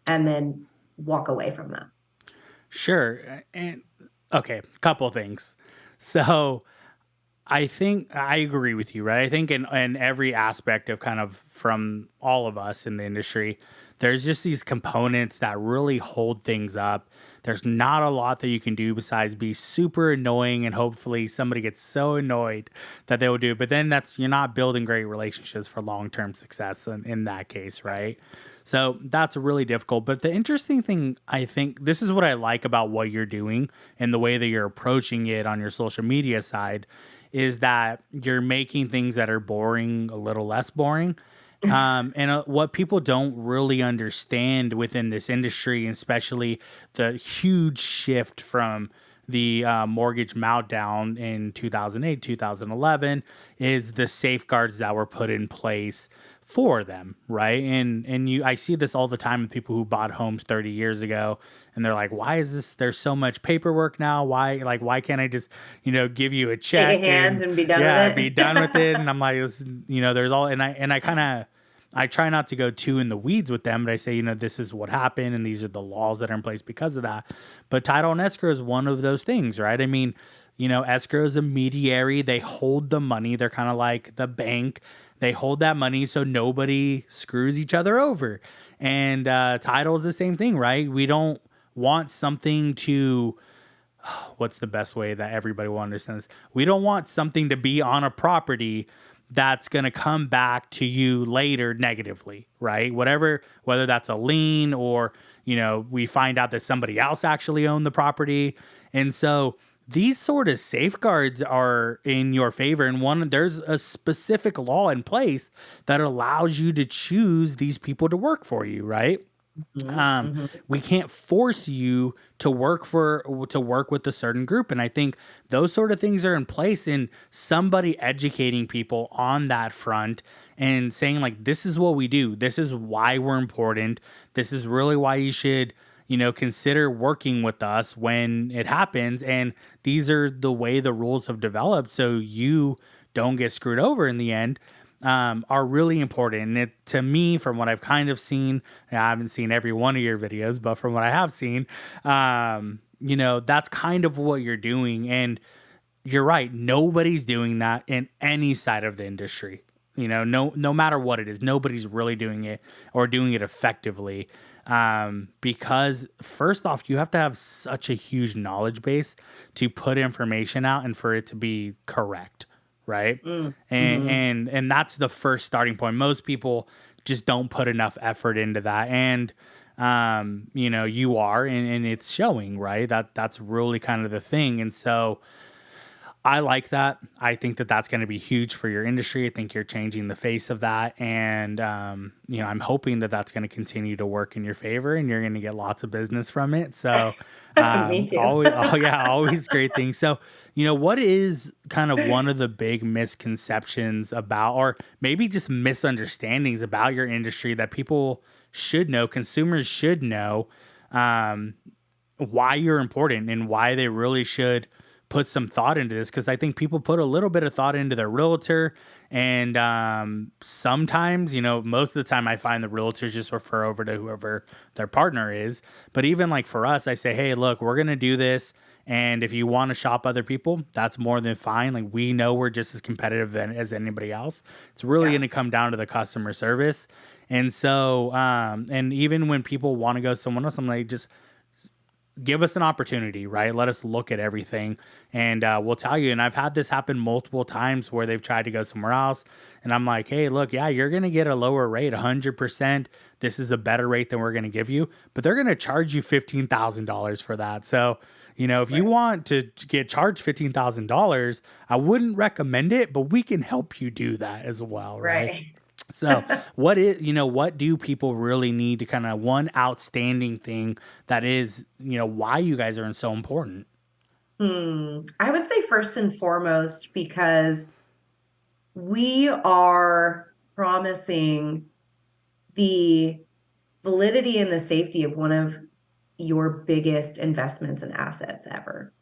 and then walk away from that. Sure. And okay, couple things. So I think I agree with you, right? I think in every aspect of kind of from all of us in the industry, there's just these components that really hold things up. There's not a lot that you can do besides be super annoying, and hopefully somebody gets so annoyed that they will do it. But then you're not building great relationships for long-term success in that case, right? So that's really difficult. But the interesting thing, I think, this is what I like about what you're doing and the way that you're approaching it on your social media side, is that you're making things that are boring a little less boring. And what people don't really understand within this industry, especially the huge shift from the mortgage meltdown in 2008, 2011, is the safeguards that were put in place for them, right? And I see this all the time with people who bought homes 30 years ago, and they're like, why is this, there's so much paperwork now? Why can't I just, give you a check Take a hand and be done with it? be done with it? And I'm like, there's all, and I kind of, I try not to go too in the weeds with them, but I say, this is what happened, and these are the laws that are in place because of that. But title and escrow is one of those things, right? I mean, escrow is a mediary. They hold the money. They're kind of like the bank. They hold that money so nobody screws each other over. And title is the same thing, right? We don't want something to, what's the best way that everybody will understand this? We don't want something to be on a property that's going to come back to you later negatively, right? Whether that's a lien or, we find out that somebody else actually owned the property. And so these sort of safeguards are in your favor. And there's a specific law in place that allows you to choose these people to work for you, right? We can't force you to work with a certain group. And I think those sort of things are in place, in somebody educating people on that front and saying, like, this is what we do. This is why we're important. This is really why you should, consider working with us when it happens. And these are the way the rules have developed, so you don't get screwed over in the end. Are really important. And to me, from what I've kind of seen, I haven't seen every one of your videos, but from what I have seen, that's kind of what you're doing. And you're right. Nobody's doing that in any side of the industry. No matter what it is, nobody's really doing it or doing it effectively. Because first off, you have to have such a huge knowledge base to put information out and for it to be correct, right? Mm-hmm. And that's the first starting point. Most people just don't put enough effort into that, and you are, and it's showing, right? That's really kind of the thing, and so I like that. I think that that's going to be huge for your industry. I think you're changing the face of that. And, I'm hoping that that's going to continue to work in your favor and you're going to get lots of business from it. So, Me too. always, oh, yeah, always great things. So, what is kind of one of the big misconceptions about, or maybe just misunderstandings about your industry that people should know, consumers should know, um, why you're important and why they really should put some thought into this? Because I think people put a little bit of thought into their realtor, and sometimes, most of the time, I find the realtors just refer over to whoever their partner is. But even like for us, I say, hey, look, we're gonna do this, and if you want to shop other people, that's more than fine. Like we know we're just as competitive as anybody else. It's really Yeah. gonna come down to the customer service. And so, and even when people want to go to someone else, I'm like, just give us an opportunity, right? Let us look at everything, and we'll tell you. And I've had this happen multiple times where they've tried to go somewhere else, and I'm like, hey, look, yeah, you're gonna get a lower rate, 100%. This is a better rate than we're gonna give you, but they're gonna charge you $15,000 for that. So, if you Right. want to get charged $15,000, I wouldn't recommend it, but we can help you do that as well, right? Right. So, what do people really need to kind of one outstanding thing that is, why you guys are so important? I would say first and foremost, because we are promising the validity and the safety of one of your biggest investments and assets ever.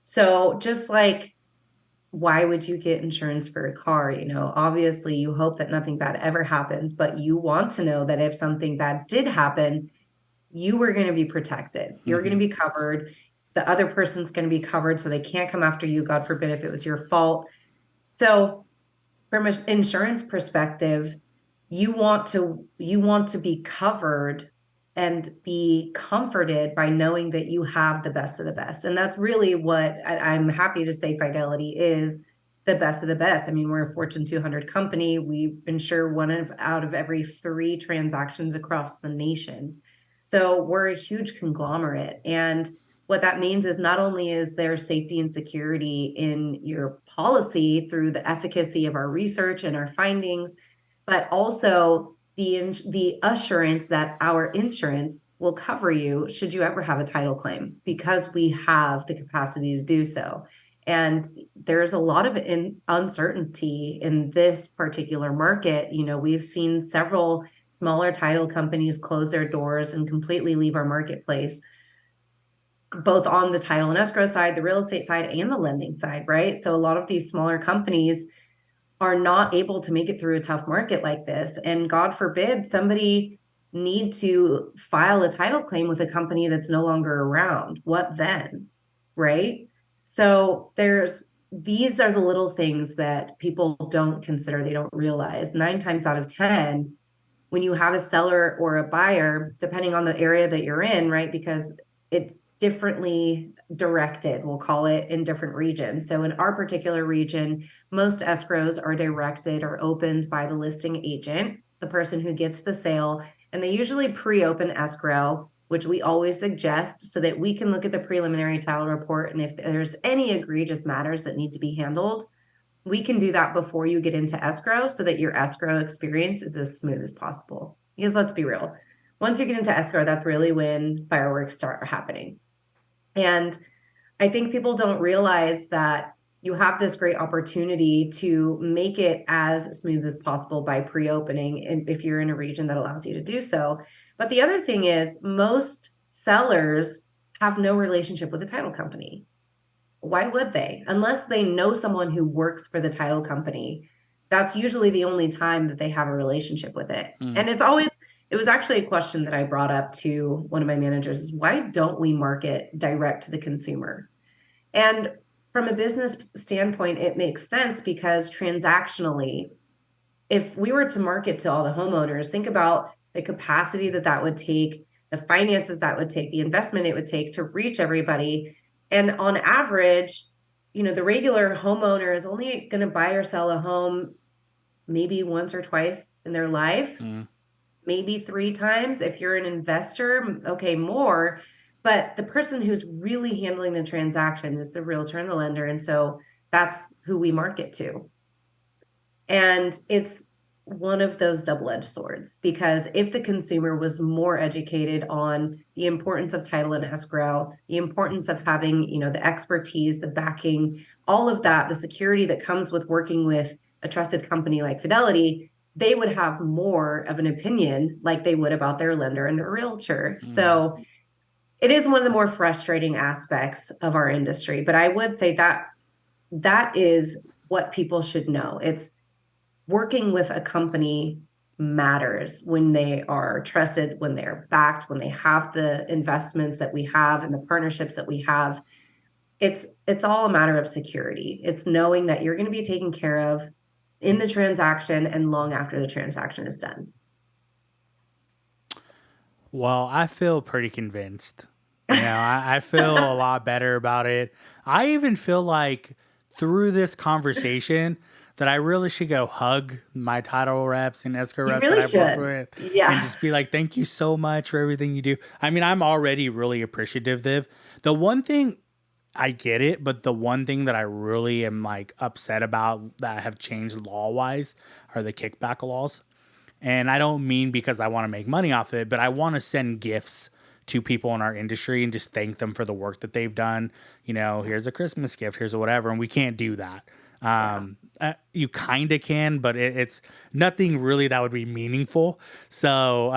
So just like, why would you get insurance for a car? Obviously you hope that nothing bad ever happens, but you want to know that if something bad did happen, you were going to be protected. You're going to Hmm. be covered. The other person's going to be covered, so they can't come after you, God forbid, if it was your fault. So from an insurance perspective, you want to be covered and be comforted by knowing that you have the best of the best. And that's really what I'm happy to say Fidelity is, the best of the best. I mean, we're a Fortune 200 company. We insure out of every 3 transactions across the nation. So we're a huge conglomerate. And what that means is not only is there safety and security in your policy through the efficacy of our research and our findings, but also the assurance that our insurance will cover you should you ever have a title claim, because we have the capacity to do so. And there's a lot of uncertainty in this particular market. We've seen several smaller title companies close their doors and completely leave our marketplace, both on the title and escrow side, the real estate side, and the lending side, right? So a lot of these smaller companies are not able to make it through a tough market like this. And God forbid somebody need to file a title claim with a company that's no longer around. What then? Right? So these are the little things that people don't consider, they don't realize. 9 times out of 10, when you have a seller or a buyer, depending on the area that you're in, right? Because it's differently directed, we'll call it, in different regions. So in our particular region, most escrows are directed or opened by the listing agent, the person who gets the sale, and they usually pre-open escrow, which we always suggest so that we can look at the preliminary title report. And if there's any egregious matters that need to be handled, we can do that before you get into escrow so that your escrow experience is as smooth as possible. Because let's be real, once you get into escrow, that's really when fireworks start happening. And I think people don't realize that you have this great opportunity to make it as smooth as possible by pre-opening, and if you're in a region that allows you to do so. But the other thing is, most sellers have no relationship with the title company. Why would they? Unless they know someone who works for the title company, that's usually the only time that they have a relationship with it. Mm. And it was actually a question that I brought up to one of my managers is, why don't we market direct to the consumer? And from a business standpoint, it makes sense because transactionally, if we were to market to all the homeowners, think about the capacity that that would take, the finances that would take, the investment it would take to reach everybody. And on average, the regular homeowner is only going to buy or sell a home maybe once or twice in their life, Mm. maybe 3 times. If you're an investor, okay, more. But the person who's really handling the transaction is the realtor and the lender. And so that's who we market to. And it's one of those double-edged swords, because if the consumer was more educated on the importance of title and escrow, the importance of having, the expertise, the backing, all of that, the security that comes with working with a trusted company like Fidelity, they would have more of an opinion like they would about their lender and their realtor. Mm. So it is one of the more frustrating aspects of our industry, but I would say that that is what people should know. It's working with a company matters when they are trusted, when they're backed, when they have the investments that we have and the partnerships that we have. It's all a matter of security. It's knowing that you're going to be taken care of in the transaction and long after the transaction is done. Well, I feel pretty convinced. I feel a lot better about it. I even feel like through this conversation that I really should go hug my title reps and escrow You reps that really I've worked should. with and Yeah. just be like, thank you so much for everything you do. I mean, I'm already really appreciative. The one thing I get it, but the one thing that I really am like upset about that have changed law wise are the kickback laws. And I don't mean because I want to make money off of it, but I want to send gifts to people in our industry and just thank them for the work that they've done. Here's a Christmas gift, here's a whatever. And we can't do that. Yeah. You kind of can, but it's nothing really that would be meaningful. So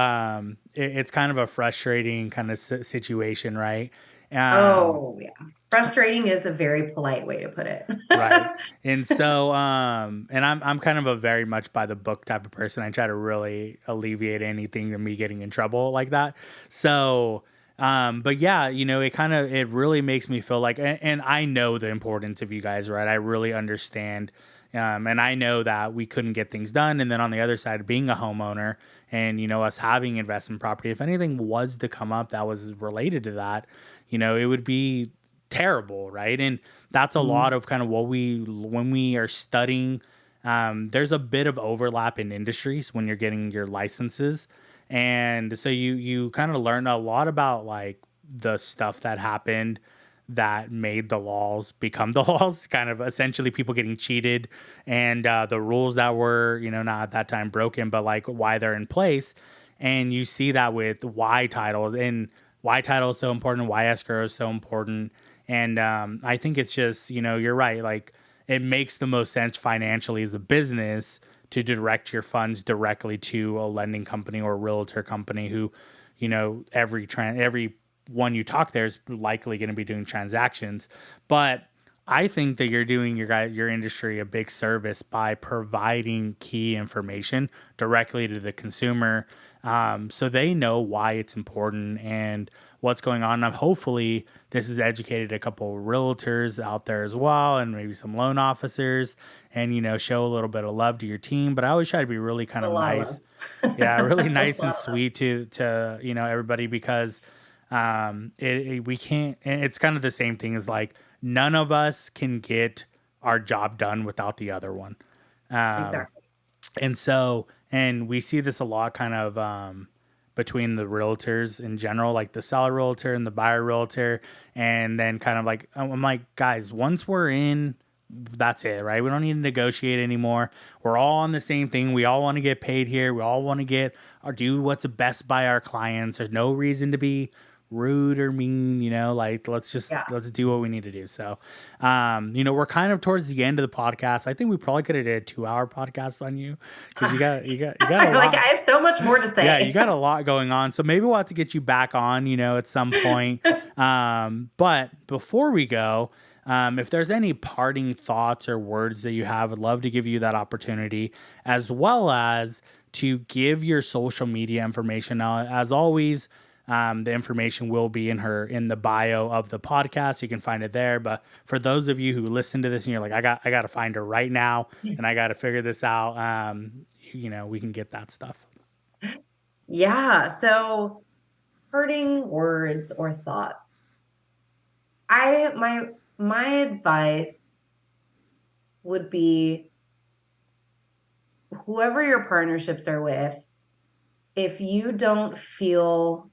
it's kind of a frustrating kind of situation, right? Um, Oh, yeah. Frustrating is a very polite way to put it. Right. And so and I'm kind of a very much by the book type of person. I try to really alleviate anything of me getting in trouble like that. So but yeah, it really makes me feel like and I know the importance of you guys, right? I really understand. And I know that we couldn't get things done. And then on the other side, being a homeowner and, us having investment property, if anything was to come up that was related to that, it would be terrible, right? And that's a lot of kind of when we are studying. There's a bit of overlap in industries when you're getting your licenses, and so you kind of learn a lot about like the stuff that happened that made the laws become the laws, kind of essentially people getting cheated and the rules that were, not at that time broken, but like why they're in place. And you see that with why title and why title is so important, why escrow is so important. And I think it's just, you're right. Like it makes the most sense financially as a business to direct your funds directly to a lending company or a realtor company who, every one you talk there is likely going to be doing transactions. But I think that you're doing your industry a big service by providing key information directly to the consumer, so they know why it's important and what's going on. And hopefully, this has educated a couple of realtors out there as well, and maybe some loan officers, and show a little bit of love to your team. But I always try to be really kind A of lot of nice, love. yeah, really A nice and lot of love. sweet to everybody because we can't. And it's kind of the same thing as like none of us can get our job done without the other one. Um, Exactly. and so, and we see this a lot kind of between the realtors in general, like the seller realtor and the buyer realtor. And then kind of like, I'm like, guys, once we're in, that's it, right? We don't need to negotiate anymore. We're all on the same thing. We all want to get paid here. We all want to get or do what's best by our clients. There's no reason to be rude or mean, like Yeah. let's do what we need to do. So we're kind of towards the end of the podcast. I think we probably could have did a 2-hour podcast on you because you got a Like, lot. I have so much more to Yeah, you say. got a lot going on. So maybe we'll have to get you back on, at some point. But before we go, if there's any parting thoughts or words that you have, I'd love to give you that opportunity, as well as to give your social media information. Now, as always, the information will be in the bio of the podcast. You can find it there. But for those of you who listen to this and you're like, I got to find her right now, and I got to figure this out. We can get that stuff. Yeah. So hurting words or thoughts. My advice would be whoever your partnerships are with, if you don't feel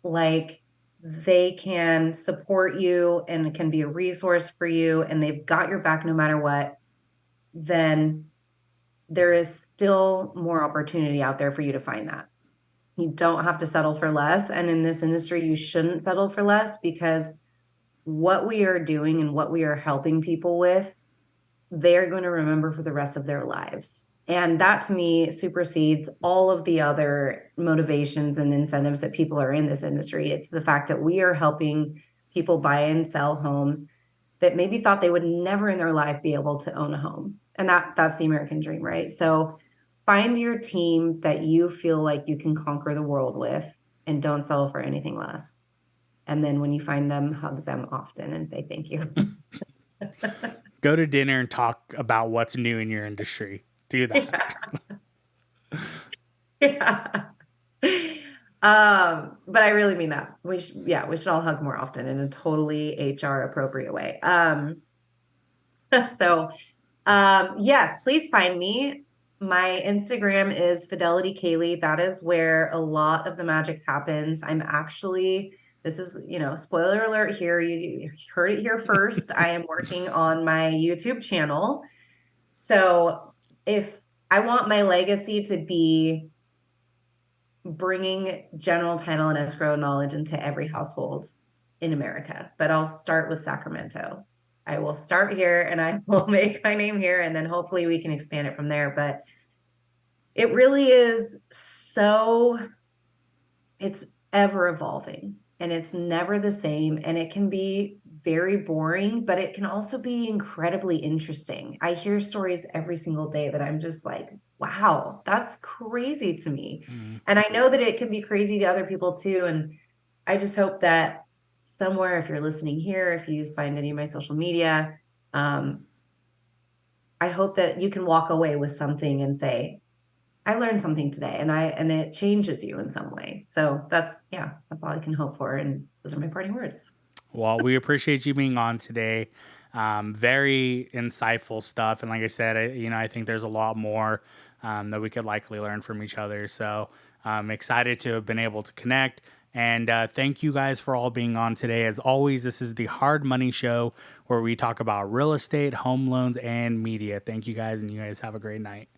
like they can support you and can be a resource for you and they've got your back no matter what, then there is still more opportunity out there for you to find that. You don't have to settle for less. And in this industry, you shouldn't settle for less because what we are doing and what we are helping people with, they're going to remember for the rest of their lives. And that to me supersedes all of the other motivations and incentives that people are in this industry. It's the fact that we are helping people buy and sell homes that maybe thought they would never in their life be able to own a home. And that's the American dream, right? So find your team that you feel like you can conquer the world with and don't settle for anything less. And then when you find them, hug them often and say thank you. Go to dinner and talk about what's new in your industry. Do that. Yeah. Yeah. But I really mean that. We should all hug more often in a totally HR appropriate way. So yes, please find me. My Instagram is Fidelity Kaelee. That is where a lot of the magic happens. This is, spoiler alert here. You heard it here first. I am working on my YouTube channel. So if I want my legacy to be bringing general title and escrow knowledge into every household in America, but I'll start with Sacramento. I will start here and I will make my name here, and then hopefully we can expand it from there. But it really is it's ever evolving and it's never the same. And it can be very boring, but it can also be incredibly interesting. I hear stories every single day that I'm just like, wow, that's crazy to me. Mm. And I know that it can be crazy to other people too. And I just hope that somewhere, if you're listening here, if you find any of my social media, I hope that you can walk away with something and say, I learned something today, and it changes you in some way. So that's all I can hope for. And those are my parting words. Well, we appreciate you being on today. Very insightful stuff, and like I said, I think there's a lot more that we could likely learn from each other. So I'm excited to have been able to connect. And thank you guys for all being on today. As always, this is the Hard Money Show where we talk about real estate, home loans, and media. Thank you guys, and you guys have a great night.